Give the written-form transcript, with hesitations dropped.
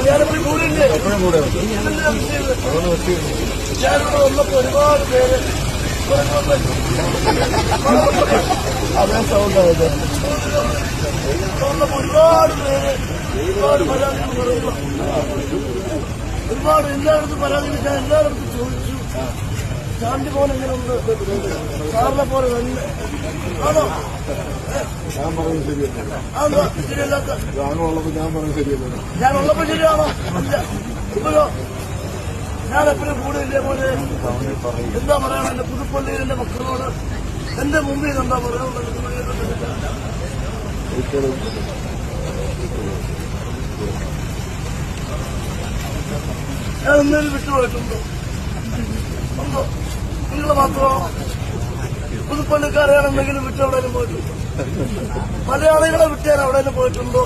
ഞാനിപ്പോ കൂടില്ലേ ഞാനിവിടെ വന്നപ്പോ ഒരുപാട് പേര് അതേ സൗണ്ടായത് വന്നപ്പോ ഒരുപാട് പരാതികൾ പറയുന്നു. ഒരുപാട് എല്ലായിടത്തും പരാതി ഞാൻ എല്ലായിടത്തും ചോദിച്ചു. ശാന്തി പോലെ എങ്ങനെയുണ്ട്? സാറിനെ പോലെ തന്നെ ആണോ? ഞാൻ പറയുന്നത് ശരിയല്ല. അതെന്താ ശരിയല്ലാത്ത? ഞാനുള്ളപ്പോ ഞാൻ പറയുന്നത് ശരിയല്ല. ഞാനുള്ളപ്പോ ശരിയാണോ? ഇല്ല. ഇപ്പോഴോ ഞാൻ എപ്പോഴും കൂടെ ഇല്ലേ പോലെ എന്താ പറയണം? എന്റെ പുതുപ്പള്ളിയിൽ എന്റെ മക്കളോട് എന്റെ മുമ്പിൽ എന്താ പറയാനുള്ളത്? ഞാൻ എന്തെങ്കിലും വിട്ടുപോയിട്ടുണ്ടോ? ഉണ്ടോ? നിങ്ങൾ മാത്രമാണോ? പുതുപ്പള്ളിക്കാരെയാണ് എന്തെങ്കിലും വിട്ട് എവിടെയും പോയിട്ടുണ്ടോ? മലയാളികളെ വിട്ടേൻ എവിടെയും പോയിട്ടുണ്ടോ?